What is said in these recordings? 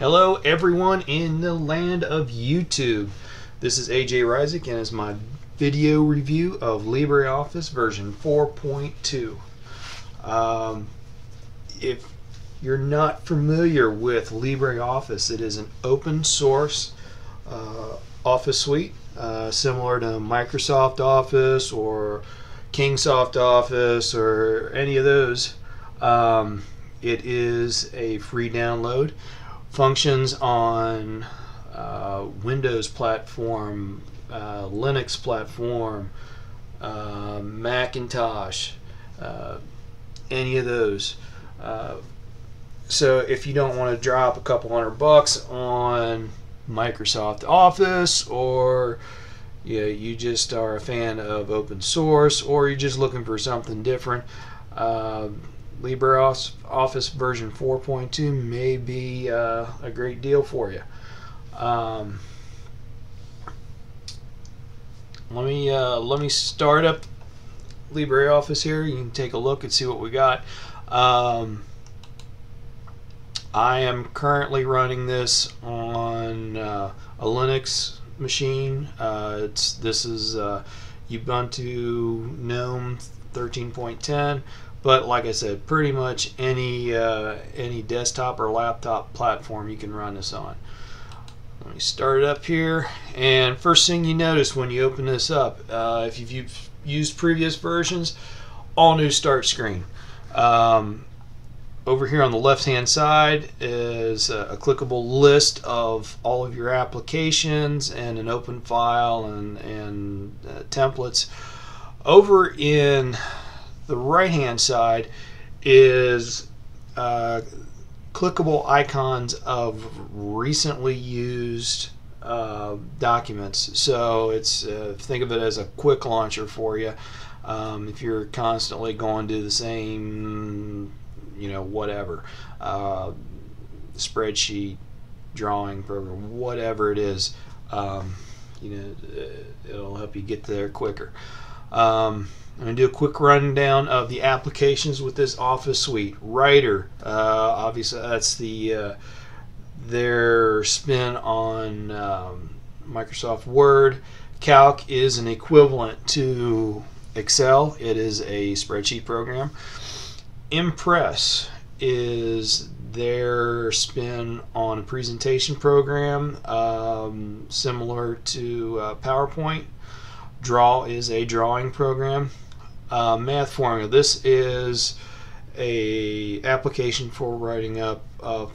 Hello everyone in the land of YouTube. This is AJ Ryzik and it's my video review of LibreOffice version 4.2. If you're not familiar with LibreOffice, it is an open source office suite similar to Microsoft Office or Kingsoft Office or any of those. It is a free download. Functions on Windows platform, Linux platform, Macintosh, any of those. So if you don't want to drop a couple $100 on Microsoft Office, or you just are a fan of open source, or you're just looking for something different, LibreOffice version 4.2 may be a great deal for you. Let me start up LibreOffice here. You can take a look and see what we got. I am currently running this on a Linux machine. This is Ubuntu Gnome 13.10. But like I said, pretty much any desktop or laptop platform you can run this on. Let me start it up here, and first thing you notice when you open this up, if you've used previous versions, all new start screen. Over here on the left hand side is a clickable list of all of your applications and an open file and templates. Over in the right hand side is clickable icons of recently used documents. So it's think of it as a quick launcher for you. If you're constantly going to the same, whatever, spreadsheet, drawing program, whatever it is, it'll help you get there quicker. I'm going to do a quick rundown of the applications with this Office suite. Writer, obviously that's their spin on Microsoft Word. Calc is an equivalent to Excel. It is a spreadsheet program. Impress is their spin on a presentation program similar to PowerPoint. Draw is a drawing program. Math formula. This is a application for writing up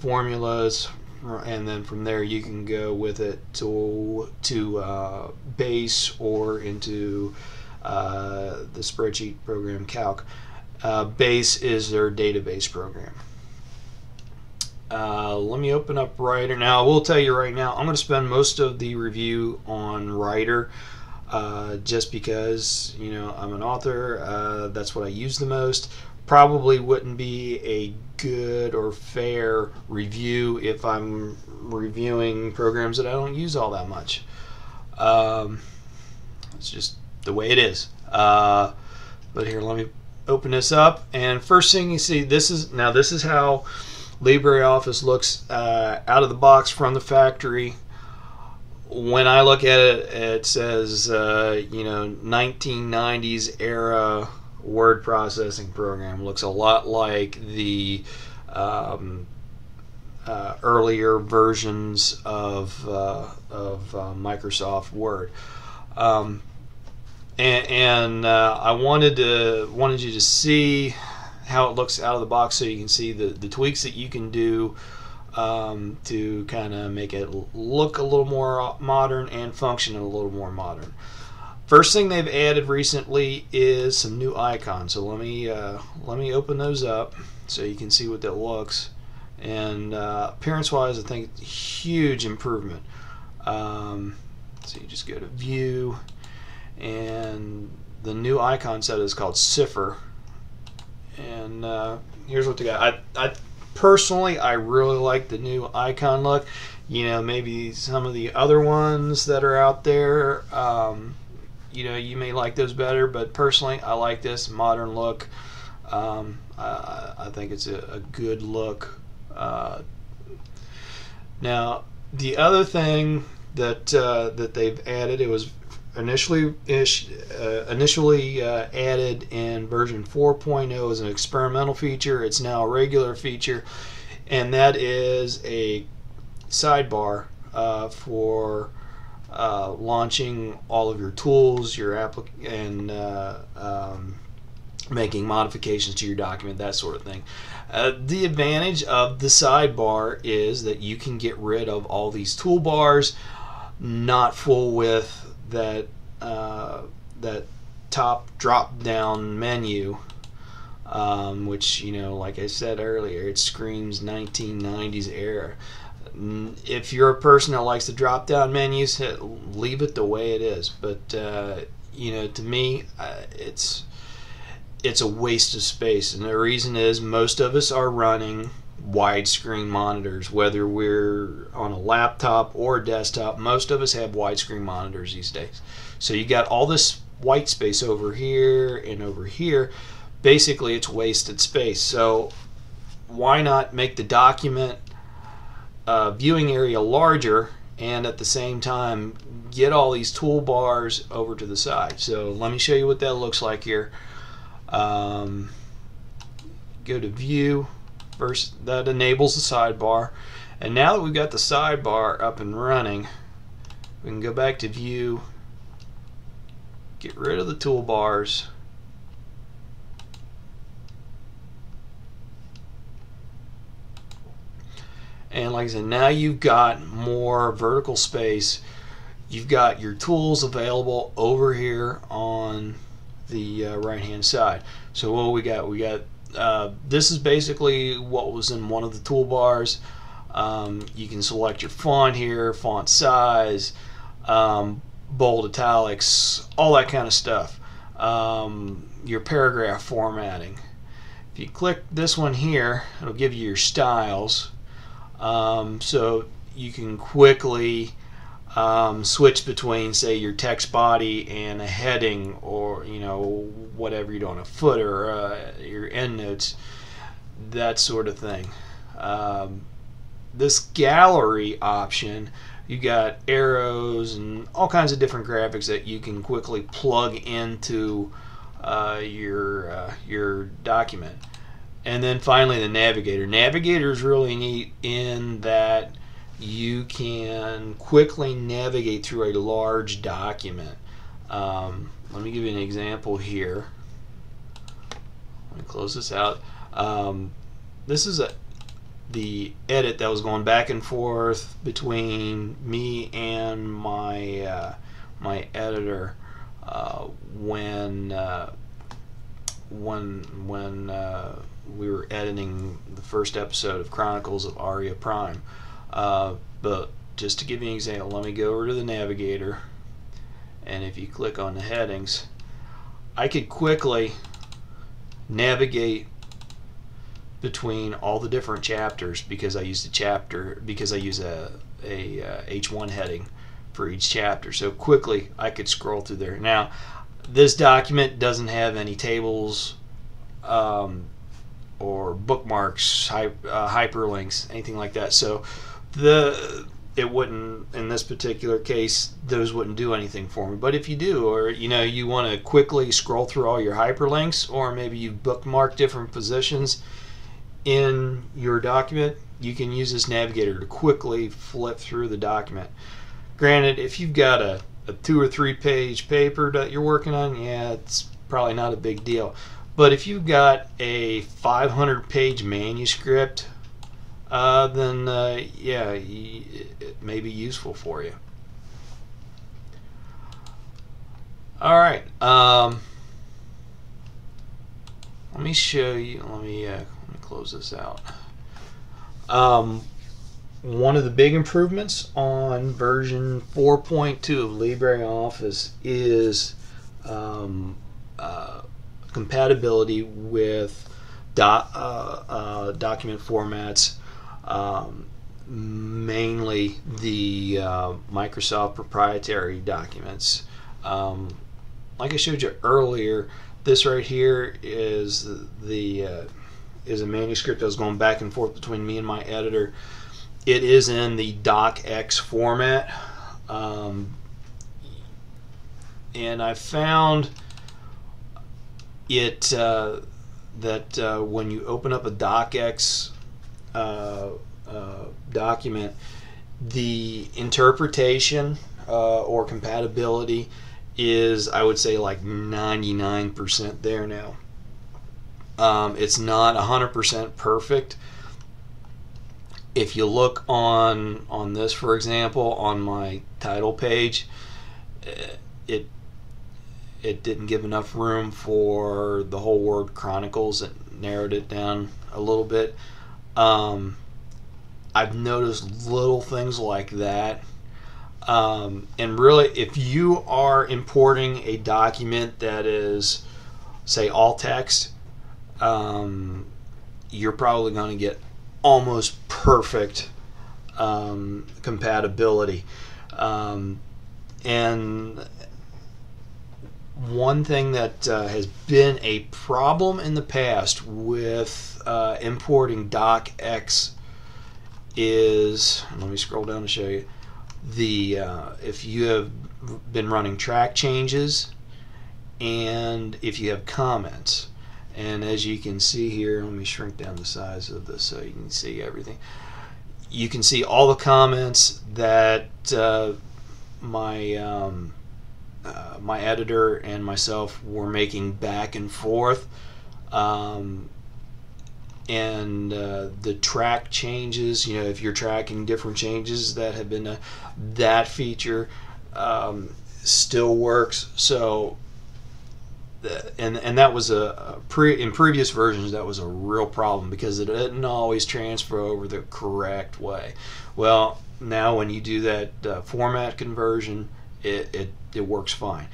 formulas, and then from there you can go with it to base or into the spreadsheet program Calc. Base is their database program. Let me open up Writer. Now I will tell you right now, I'm going to spend most of the review on Writer. Just because I'm an author, that's what I use the most. Probably wouldn't be a good or fair review if I'm reviewing programs that I don't use all that much. It's just the way it is. But here, let me open this up, and first thing you see, this is how LibreOffice looks out of the box from the factory. When I look at it, it says 1990s era word processing program. Looks a lot like the earlier versions of Microsoft Word. I wanted you to see how it looks out of the box, so you can see the tweaks that you can do to kind of make it look a little more modern and function a little more modern. First thing they've added recently is some new icons. So let me open those up so you can see what that looks. And appearance-wise, I think huge improvement. So you just go to View, and the new icon set is called Cipher. And here's what they got. Personally, I really like the new icon look. Maybe some of the other ones that are out there, you may like those better, but personally, I like this modern look. I think it's a good look. Now, the other thing that that they've added, it was initially added in version 4.0 as an experimental feature. It's now a regular feature, and that is a sidebar for launching all of your tools, your and making modifications to your document, that sort of thing. The advantage of the sidebar is that you can get rid of all these toolbars, not full with that that top drop down menu, which, you know, like I said earlier, it screams 1990s era. If you're a person that likes the drop down menus, leave it the way it is. But you know, to me, it's a waste of space, and the reason is most of us are running widescreen monitors, whether we're on a laptop or a desktop. Most of us have widescreen monitors these days, so you got all this white space over here and over here. Basically, it's wasted space. So why not make the document viewing area larger, and at the same time get all these toolbars over to the side? So let me show you what that looks like here. Go to View. First, that enables the sidebar, and now that we've got the sidebar up and running, we can go back to View, get rid of the toolbars, and like I said, now you've got more vertical space. You've got your tools available over here on the right hand side. So what we got? This is basically what was in one of the toolbars. You can select your font here, font size, bold, italics, all that kind of stuff. Your paragraph formatting. If you click this one here, it'll give you your styles, so you can quickly switch between, say, your text body and a heading, or, you know, whatever you're doing, a footer, your endnotes, that sort of thing. This gallery option, you got arrows and all kinds of different graphics that you can quickly plug into your document. And then finally, the Navigator. Navigator is really neat in that you can quickly navigate through a large document. Let me give you an example here. Let me close this out. This is the edit that was going back and forth between me and my my editor when we were editing the first episode of Chronicles of Aria Prime. But just to give you an example, let me go over to the Navigator, and if you click on the headings, I could quickly navigate between all the different chapters because I use a H1 heading for each chapter. So quickly I could scroll through there. Now, this document doesn't have any tables or bookmarks, hyperlinks, anything like that. So it wouldn't, in this particular case, those wouldn't do anything for me. But if you do, or you know, you want to quickly scroll through all your hyperlinks, or maybe you bookmark different positions in your document, you can use this Navigator to quickly flip through the document. Granted, if you've got a 2 or 3 page paper that you're working on, yeah, it's probably not a big deal. But if you've got a 500 page manuscript, then yeah, it may be useful for you. All right, let me show you. Let me close this out. One of the big improvements on version 4.2 of LibreOffice is compatibility with document formats, mainly the Microsoft proprietary documents. Like I showed you earlier, this right here is a manuscript that was going back and forth between me and my editor, it is in the docx format, and I found it that when you open up a docx document, the interpretation or compatibility is, I would say, like 99% there now. It's not 100% perfect. If you look on this, for example, on my title page, it didn't give enough room for the whole word Chronicles. It narrowed it down a little bit. I've noticed little things like that. And really, if you are importing a document that is, say, all text, you're probably going to get almost perfect compatibility. And one thing that has been a problem in the past with importing docx is, let me scroll down to show you, the if you have been running track changes and if you have comments. And as you can see here, let me shrink down the size of this so you can see everything. You can see all the comments that my my editor and myself were making back and forth, and the track changes. You know, if you're tracking different changes that have been done, that feature still works. So. And that was in previous versions, that was a real problem because it didn't always transfer over the correct way. Well, now when you do that format conversion, it works fine.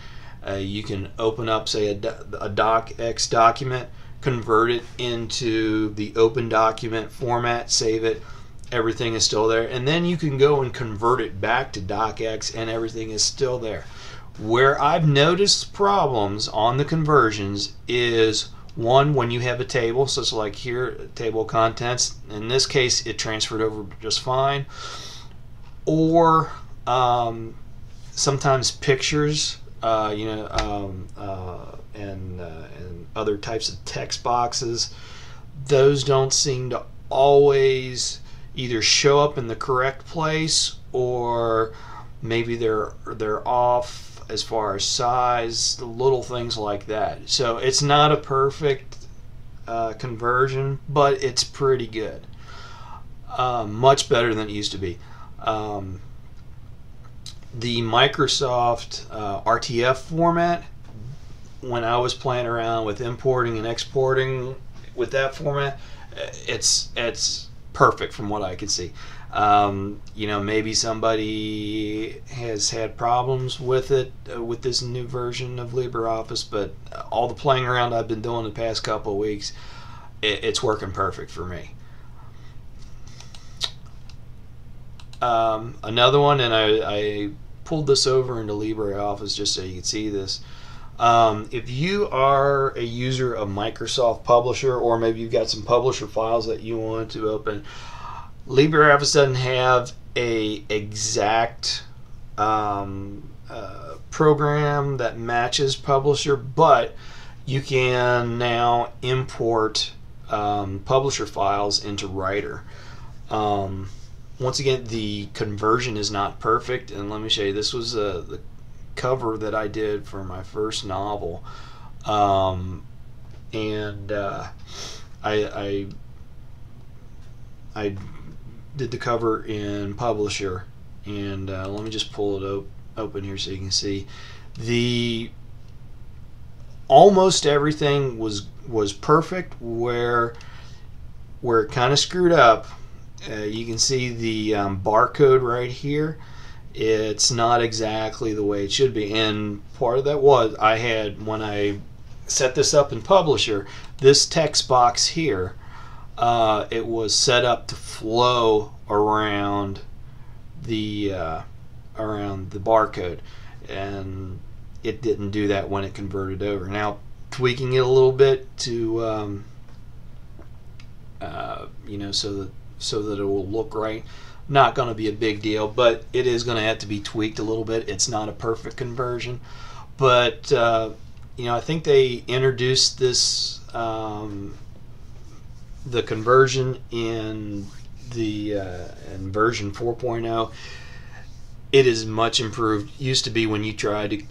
You can open up, say, a docx document, convert it into the open document format, save it, everything is still there, and then you can go and convert it back to docx and everything is still there. Where I've noticed problems on the conversions is, one, when you have a table, so it's like here, table of contents. In this case, it transferred over just fine. Or sometimes pictures, and other types of text boxes, those don't seem to always either show up in the correct place, or maybe they're off as far as size, little things like that. So it's not a perfect conversion, but it's pretty good. Much better than it used to be. The Microsoft RTF format, when I was playing around with importing and exporting with that format, it's perfect from what I could see. You know, maybe somebody has had problems with it with this new version of LibreOffice, but all the playing around I've been doing the past couple of weeks, it's working perfect for me. Another one, and I pulled this over into LibreOffice just so you can see this. If you are a user of Microsoft Publisher, or maybe you've got some publisher files that you want to open, LibreOffice doesn't have a exact program that matches Publisher, but you can now import publisher files into Writer. Once again, the conversion is not perfect, and let me show you. This was the cover that I did for my first novel, and I did the cover in Publisher, and let me just pull it open here so you can see. Almost everything was perfect. Where it kind of screwed up, you can see the barcode right here. It's not exactly the way it should be, and part of that was I had, when I set this up in Publisher, this text box here, it was set up to flow around the barcode, and it didn't do that when it converted over. Now, tweaking it a little bit to you know, so so that it will look right. Not going to be a big deal, but it is going to have to be tweaked a little bit. It's not a perfect conversion, but you know, I think they introduced this the conversion in the in version 4.0. It is much improved. Used to be when you tried to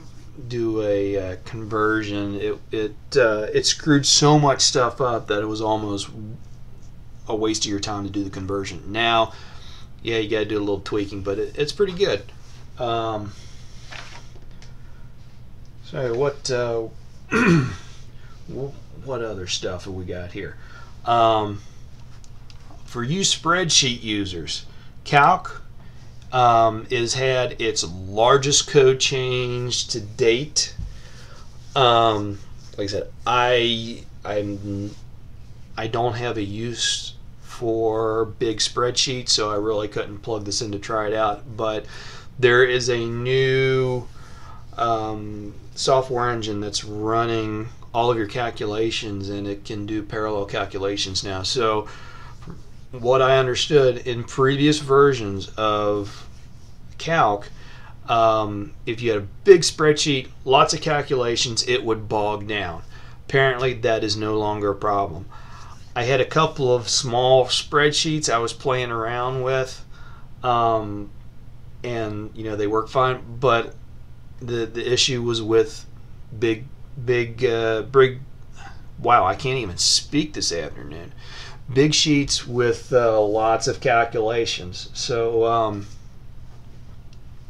do a conversion, it screwed so much stuff up that it was almost a waste of your time to do the conversion. Now, yeah, you got to do a little tweaking, but it's pretty good. So what what other stuff have we got here? For you spreadsheet users, Calc has had its largest code change to date. Like I said, I don't have a use for big spreadsheets, so I really couldn't plug this in to try it out. But there is a new software engine that's running all of your calculations, and it can do parallel calculations now. So what I understood in previous versions of Calc, if you had a big spreadsheet, lots of calculations, it would bog down. Apparently that is no longer a problem. I had a couple of small spreadsheets I was playing around with, and you know, they work fine, but the issue was with big wow, I can't even speak this afternoon. Big sheets with lots of calculations. So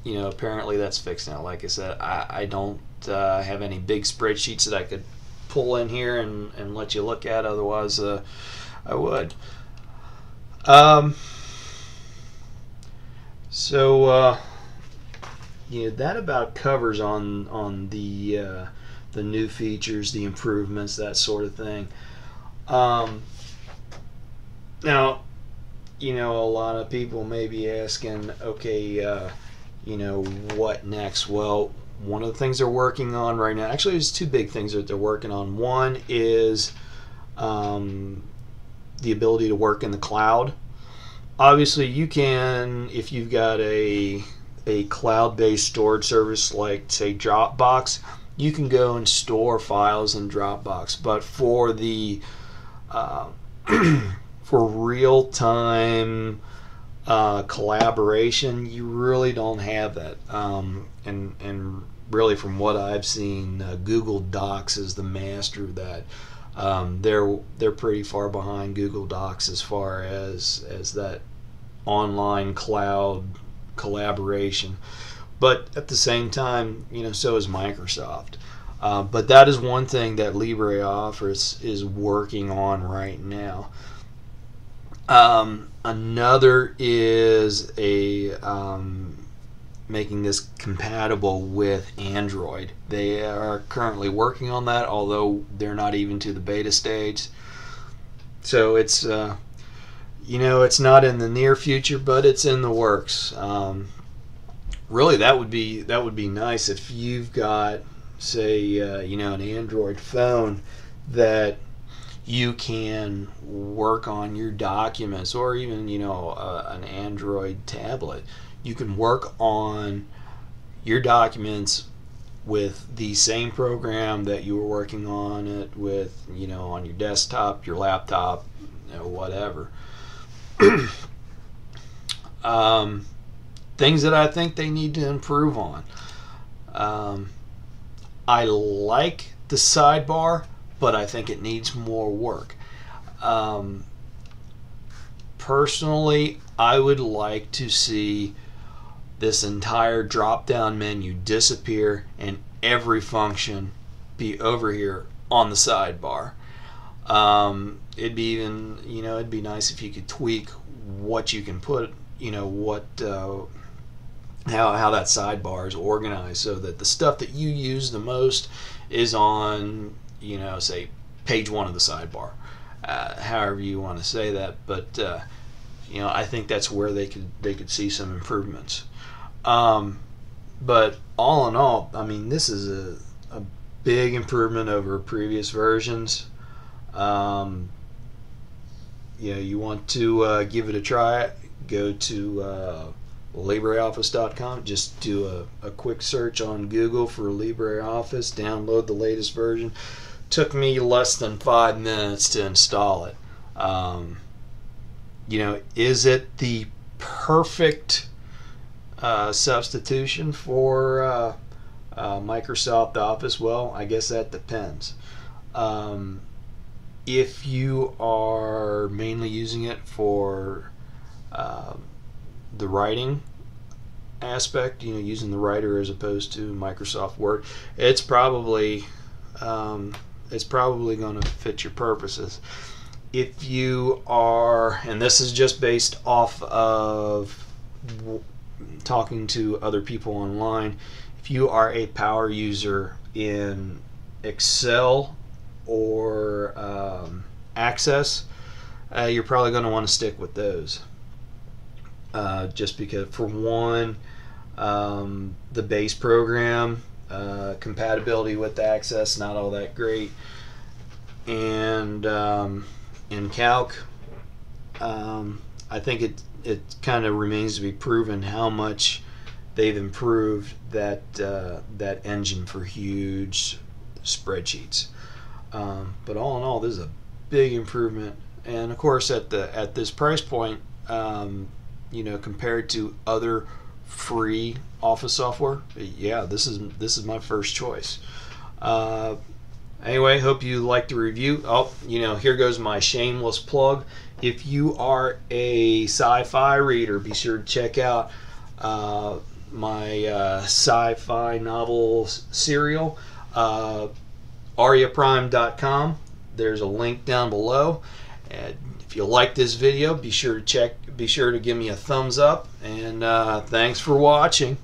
you know, apparently that's fixed now. Like I said, I don't have any big spreadsheets that I could pull in here and let you look at. Otherwise, I would. So yeah, that about covers on the new features, the improvements, that sort of thing. Now, you know, a lot of people may be asking, okay, you know, what next? Well, one of the things they're working on right now, actually there's two big things that they're working on. One is the ability to work in the cloud. Obviously you can, if you've got a cloud-based storage service like, say, Dropbox, you can go and store files in Dropbox. But for the for real-time collaboration, you really don't have that. And really, from what I've seen, Google Docs is the master of that. They're pretty far behind Google Docs as far as that online cloud collaboration. But at the same time, you know, so is Microsoft. But that is one thing that LibreOffice is working on right now. Another is making this compatible with Android. They are currently working on that, although they're not even to the beta stage. So it's you know, it's not in the near future, but it's in the works. Really, that would be nice if you've got, say, you know, an Android phone that you can work on your documents, or even, you know, an Android tablet. You can work on your documents with the same program that you were working on it with, you know, on your desktop, your laptop, you know, whatever. Things that I think they need to improve on. I like the sidebar, but I think it needs more work. Personally, I would like to see this entire drop-down menu disappear and every function be over here on the sidebar. It'd be even, you know, it'd be nice if you could tweak what you can put, you know, what how that sidebar is organized, so that the stuff that you use the most is on, you know, say page 1 of the sidebar, however you want to say that. But you know, I think that's where they could see some improvements. But all in all, I mean, this is a big improvement over previous versions. you want to give it a try, go to LibreOffice.com. Just do a quick search on Google for LibreOffice, download the latest version. Took me less than 5 minutes to install it. Is it the perfect substitution for Microsoft Office? Well, I guess that depends. If you are mainly using it for the writing aspect, using the writer as opposed to Microsoft Word, it's probably going to fit your purposes. If you are, and this is just based off of talking to other people online, if you are a power user in Excel or Access, you're probably going to want to stick with those. Just because, for one, the base program compatibility with Access not all that great, and in Calc, I think it kind of remains to be proven how much they've improved that engine for huge spreadsheets. But all in all, this is a big improvement, and of course at this price point, compared to other free Office software, yeah, this is my first choice. Anyway, hope you liked the review. Oh, here goes my shameless plug. If you are a sci-fi reader, be sure to check out my sci-fi novel serial, ariaprime.com. There's a link down below. And if you like this video, be sure to give me a thumbs up, and thanks for watching.